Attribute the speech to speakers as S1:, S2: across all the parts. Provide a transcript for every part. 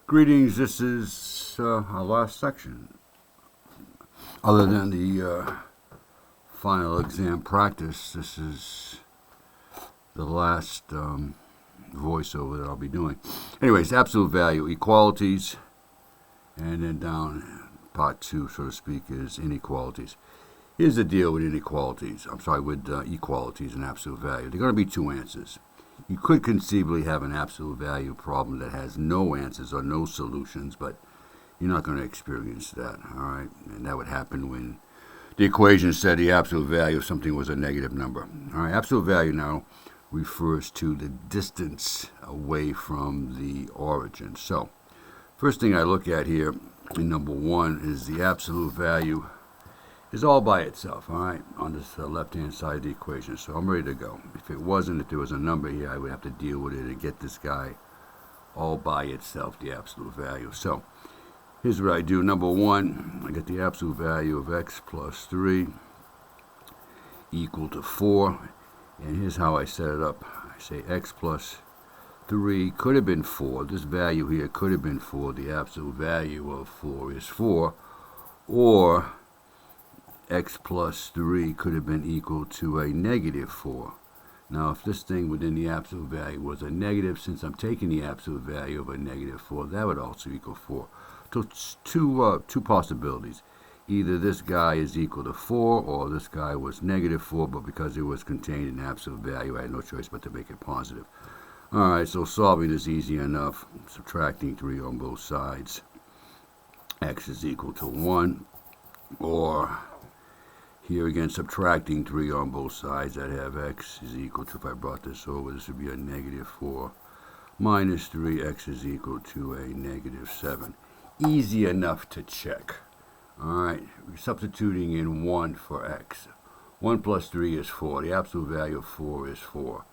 S1: Greetings, this is our last section. Other than the final exam practice, this is the last voiceover that I'll be doing. Anyways, absolute value, equalities, and then down part 2, so to speak, is inequalities. Here's the deal with inequalities. With equalities and absolute value. There are going to be two answers. You could conceivably have an absolute value problem that has no answers or no solutions, but you're not going to experience that, all right? And that would happen when the equation said the absolute value of something was a negative number. All right, absolute value now refers to the distance away from the origin. So, first thing I look at here in number 1 is the absolute value is all by itself, all right, on this left-hand side of the equation. So I'm ready to go. If there was a number here, I would have to deal with it and get this guy all by itself, the absolute value. So here's what I do. Number 1, I get the absolute value of x plus 3 equal to 4. And here's how I set it up. I say x plus 3 could have been 4. This value here could have been 4. The absolute value of 4 is 4. Or x plus 3 could have been equal to a negative 4. Now, if this thing within the absolute value was a negative, since I'm taking the absolute value of a negative 4, that would also equal 4. So it's two possibilities. Either this guy is equal to 4, or this guy was negative 4, but because it was contained in absolute value, I had no choice but to make it positive. All right, so solving is easy enough. Subtracting 3 on both sides. X is equal to 1, or here again, subtracting 3 on both sides, I'd have x is equal to, if I brought this over, this would be a negative 4 minus 3, x is equal to a negative 7. Easy enough to check. All right, we're substituting in 1 for x. 1 plus 3 is 4. The absolute value of 4 is 4.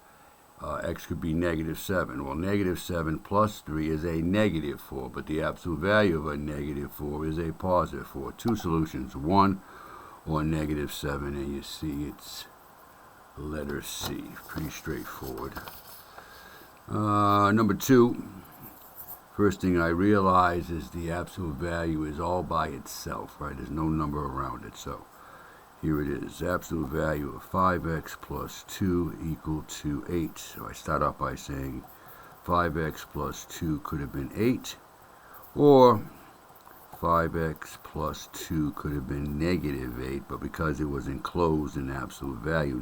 S1: X could be negative 7. Well, negative 7 plus 3 is a negative 4, but the absolute value of a negative 4 is a positive 4. Two solutions, 1 or negative 7, and you see it's letter C. Pretty straightforward. Number 2, first thing I realize is the absolute value is all by itself, right? There's no number around it, so here it is. Absolute value of 5x plus 2 equal to 8. So I start off by saying 5x plus 2 could have been 8, or 5x plus 2 could have been negative 8, but because it was enclosed in absolute value,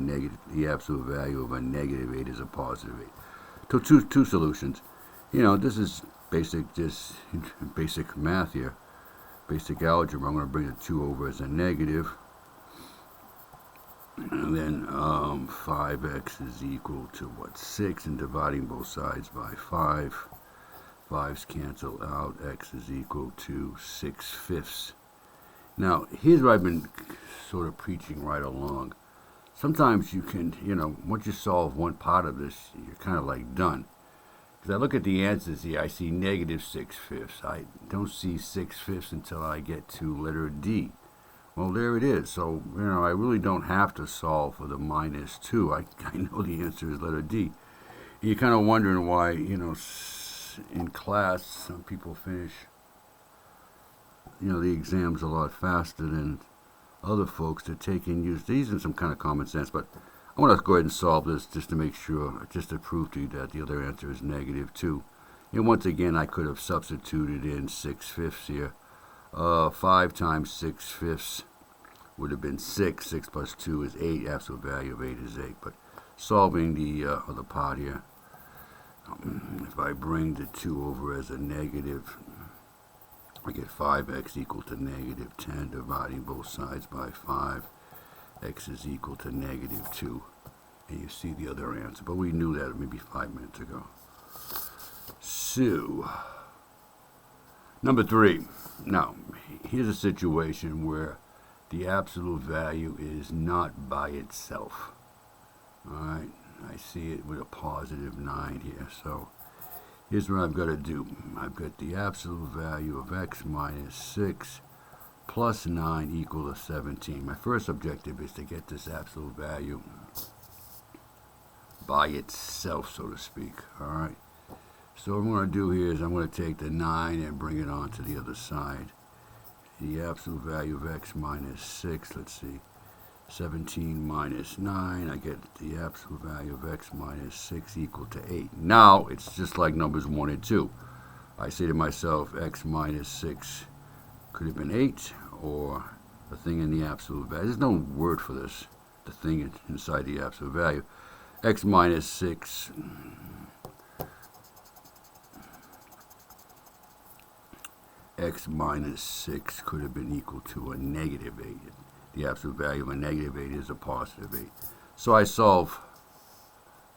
S1: the absolute value of a negative 8 is a positive 8. So two solutions. You know, this is basic math here, basic algebra. I'm going to bring the 2 over as a negative, and then 5x is equal to what, 6, and dividing both sides by 5. 5's cancel out, x is equal to 6/5. Now, here's what I've been sort of preaching right along. Sometimes you can, once you solve one part of this, you're kind of like done. Because I look at the answers here, I see negative 6/5. I don't see 6/5 until I get to letter D. Well, there it is. So, I really don't have to solve for the minus 2. I know the answer is letter D. And you're kind of wondering why, in class, some people finish, the exams a lot faster than other folks that take and use these in some kind of common sense. But I want to go ahead and solve this just to make sure, just to prove to you that the other answer is negative 2. And once again, I could have substituted in 6/5 here. 5 times 6/5 would have been 6. 6 plus 2 is 8. Absolute value of 8 is 8. But solving the other part here, if I bring the 2 over as a negative, I get 5x equal to negative 10, dividing both sides by 5. X is equal to negative 2. And you see the other answer. But we knew that maybe 5 minutes ago. So, number 3. Now, here's a situation where the absolute value is not by itself. All right. I see it with a positive 9 here. So here's what I've got to do. I've got the absolute value of x minus 6 plus 9 equal to 17. My first objective is to get this absolute value by itself, so to speak. All right. So what I'm going to do here is I'm going to take the 9 and bring it on to the other side. The absolute value of x minus 6, let's see, 17 minus 9, I get the absolute value of x minus 6 equal to 8. Now, it's just like numbers 1 and 2. I say to myself, x minus 6 could have been 8, or the thing in the absolute value. There's no word for this, the thing inside the absolute value. X minus 6 x minus 6 could have been equal to a negative 8. The absolute value of a negative 8 is a positive 8. So I solve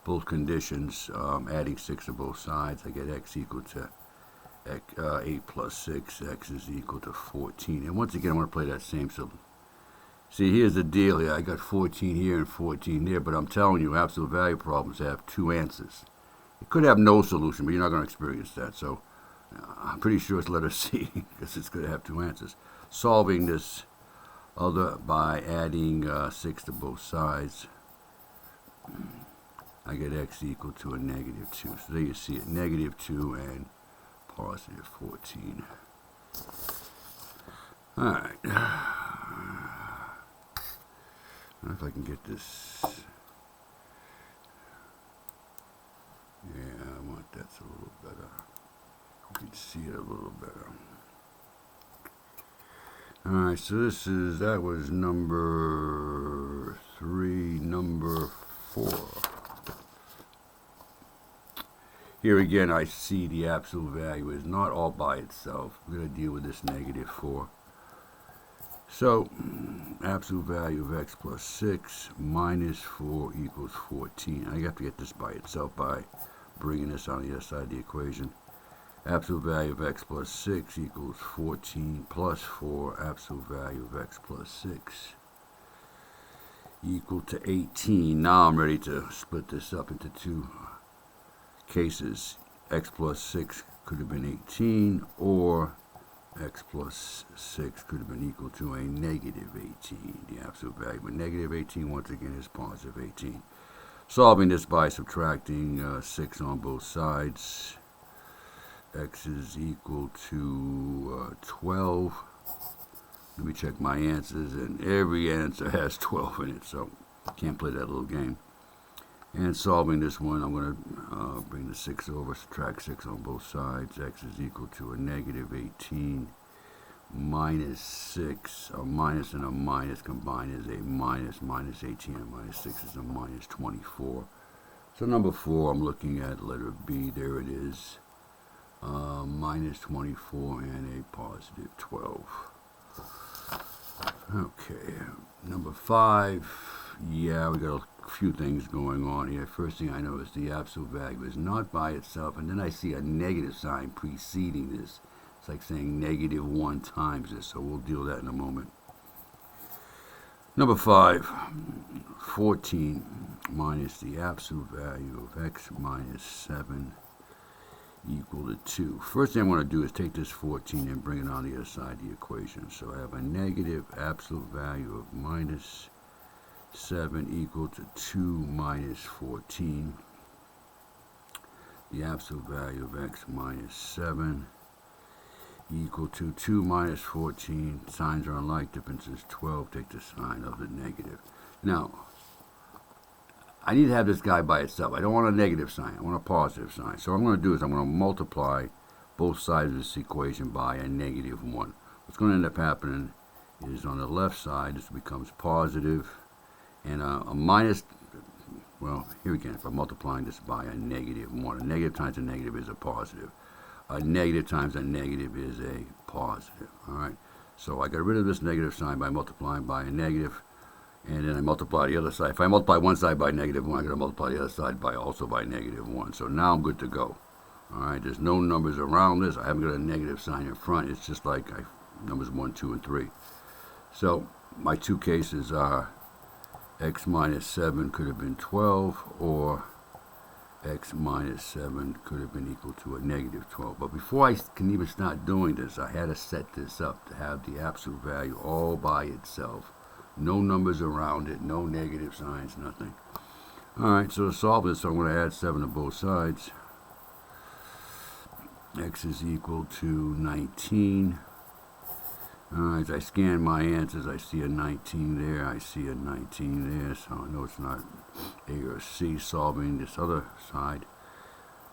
S1: both conditions, adding 6 to both sides. I get x equal to 8 plus 6. X is equal to 14. And once again, I want to play that same symbol. See, here's the deal here. I got 14 here and 14 there, but I'm telling you, absolute value problems have two answers. It could have no solution, but you're not going to experience that. So I'm pretty sure it's letter C, because it's going to have two answers. Solving this other by adding 6 to both sides, I get x equal to a negative 2. So there you see it, negative 2 and positive 14. All right. I don't know if I can get this. Yeah, I want that's a little better. You can see it a little better. Alright, so that was number 3, number 4. Here again, I see the absolute value is not all by itself. We're going to deal with this negative 4. So, absolute value of x plus 6 minus 4 equals 14. I have to get this by itself by bringing this on the other side of the equation. Absolute value of x plus 6 equals 14 plus 4. Absolute value of x plus 6 equal to 18. Now I'm ready to split this up into two cases. X plus 6 could have been 18, or x plus 6 could have been equal to a negative 18. The absolute value of negative 18, once again, is positive 18. Solving this by subtracting 6 on both sides. X is equal to 12. Let me check my answers, and every answer has 12 in it, so I can't play that little game. And solving this one, I'm going to bring the 6 over, subtract 6 on both sides. X is equal to a negative 18 minus 6. A minus and a minus combined is a minus. Minus 18 and minus 6 is a minus 24. So number 4, I'm looking at letter B. There it is. Minus 24 and a positive 12. Okay, number 5. Yeah, we got a few things going on here. First thing I know is the absolute value is not by itself, and then I see a negative sign preceding this. It's like saying negative 1 times this, so we'll deal with that in a moment. Number 5, 14 minus the absolute value of x minus 7 equal to 2. First thing I want to do is take this 14 and bring it on the other side of the equation. So I have a negative absolute value of minus 7 equal to 2 minus 14. The absolute value of x minus 7 equal to 2 minus 14. Signs are unlike, difference is 12. Take the sign of the negative. Now, I need to have this guy by itself. I don't want a negative sign. I want a positive sign. So what I'm going to do is I'm going to multiply both sides of this equation by a negative 1. What's going to end up happening is on the left side, this becomes positive, and a minus, well, here again, if I'm multiplying this by a negative 1, a negative times a negative is a positive. A negative times a negative is a positive. All right. So I got rid of this negative sign by multiplying by a negative. And then I multiply the other side. If I multiply one side by negative 1, I'm going to multiply the other side by also by negative 1. So now I'm good to go. All right, there's no numbers around this. I haven't got a negative sign in front. It's just like numbers 1, 2, and 3. So my two cases are x minus 7 could have been 12, or x minus 7 could have been equal to a negative 12. But before I can even start doing this, I had to set this up to have the absolute value all by itself. No numbers around it, no negative signs, nothing. All right, so to solve this, I'm going to add 7 to both sides. x is equal to 19. As I scan my answers, I see a 19 there, I see a 19 there, so I know it's not A or C. Solving this other side,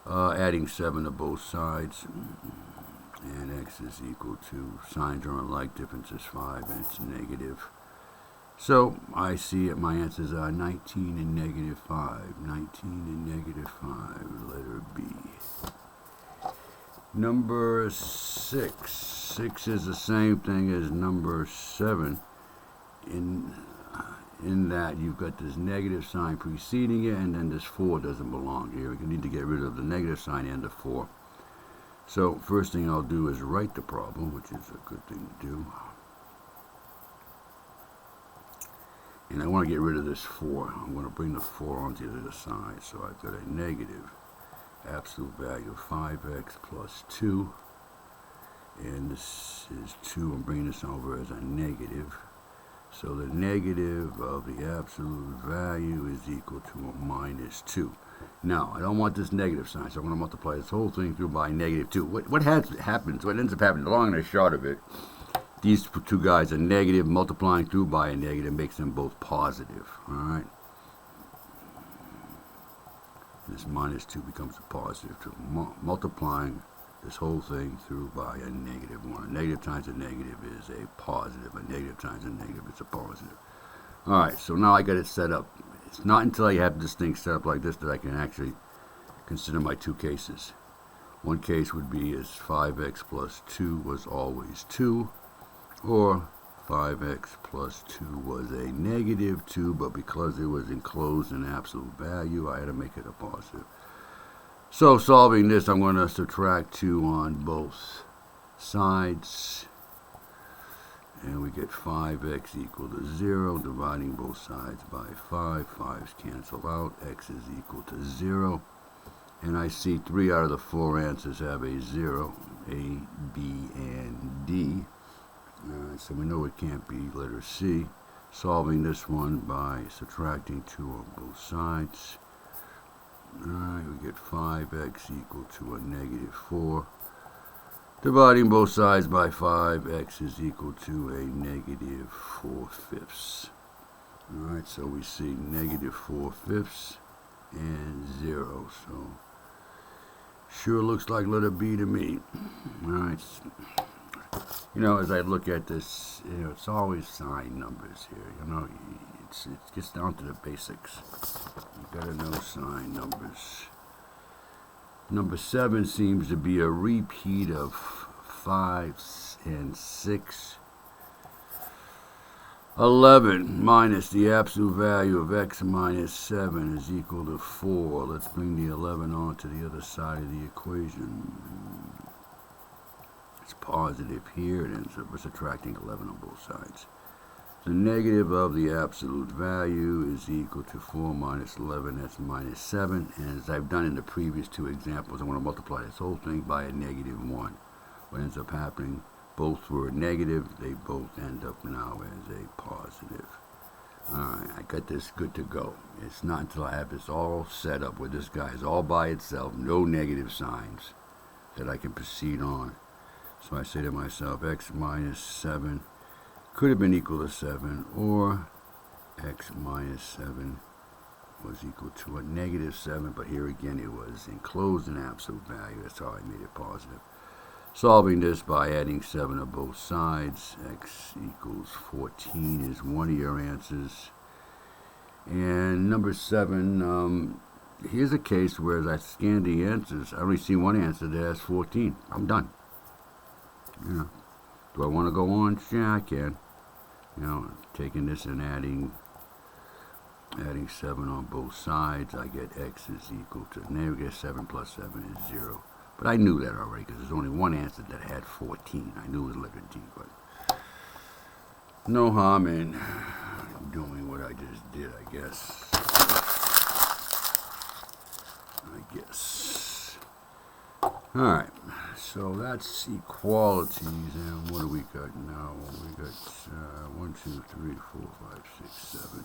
S1: adding 7 to both sides, and x is equal to, signs are unlike, difference is 5, and it's negative. So I see that my answers are 19 and negative 5. 19 and negative 5, letter B. Number 6. 6 is the same thing as number 7 in that you've got this negative sign preceding it, and then this 4 doesn't belong here. We need to get rid of the negative sign and the 4. So first thing I'll do is write the problem, which is a good thing to do. And I want to get rid of this 4. I'm going to bring the 4 onto the other side. So I've got a negative absolute value of 5x plus 2. And this is 2. I'm bringing this over as a negative. So the negative of the absolute value is equal to a minus 2. Now, I don't want this negative sign, so I'm going to multiply this whole thing through by negative 2. What happens, what ends up happening, the long and the short of it, these two guys are negative, multiplying through by a negative makes them both positive, all right? This minus 2 becomes a positive 2. Multiplying this whole thing through by a negative 1. A negative times a negative is a positive. A negative times a negative is a positive. All right, so now I got it set up. It's not until I have this thing set up like this that I can actually consider my two cases. One case would be as 5x plus 2 was always 2, or 5x plus 2 was a negative 2, but because it was enclosed in absolute value, I had to make it a positive. So solving this, I'm going to subtract 2 on both sides, and we get 5x equal to 0, dividing both sides by 5. 5's cancel out, x is equal to 0, and I see 3 out of the 4 answers have a 0, A, B, and D. So we know it can't be letter C. Solving this one by subtracting 2 on both sides. Alright, we get 5x equal to a negative 4. Dividing both sides by 5, x is equal to a negative 4/5. Alright, so we see negative 4/5 and 0. So, sure looks like letter B to me. Alright. You know, as I look at this, you know, it's always sign numbers here. You know, it gets down to the basics. You gotta know sign numbers. Number 7 seems to be a repeat of 5 and 6. 11 minus the absolute value of x minus 7 is equal to 4. Let's bring the 11 on to the other side of the equation. It's positive here, and so we're subtracting 11 on both sides. The negative of the absolute value is equal to 4 minus 11, that's minus 7. And as I've done in the previous two examples, I want to multiply this whole thing by a negative 1. What ends up happening, both were negative, they both end up now as a positive. Alright, I got this good to go. It's not until I have this all set up where this guy is all by itself, no negative signs, that I can proceed on. So I say to myself, x minus 7 could have been equal to 7, or x minus 7 was equal to a negative 7, but here again it was enclosed in absolute value. That's how I made it positive. Solving this by adding 7 to both sides, x equals 14 is one of your answers. And number 7, here's a case where as I scan the answers, I only see one answer that has 14. I'm done. You know, do I want to go on? Yeah, I can. You know, taking this and adding 7 on both sides, I get x is equal to, now we get 7 plus 7 is 0. But I knew that already because there's only one answer that had 14. I knew it was letter D, but no harm in doing what I just did, I guess. Alright, so that's equalities, and what do we got now? We got 1, 2, 3, 4, 5, 6, 7.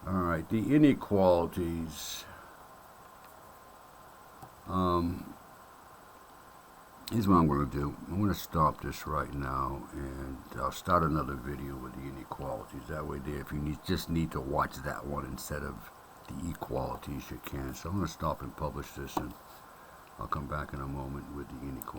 S1: Alright, the inequalities. Here's what I'm going to do. I'm going to stop this right now, and I'll start another video with the inequalities. That way there, if you just need to watch that one instead of the equalities, you can. So I'm going to stop and publish this, and I'll come back in a moment with the inequalities.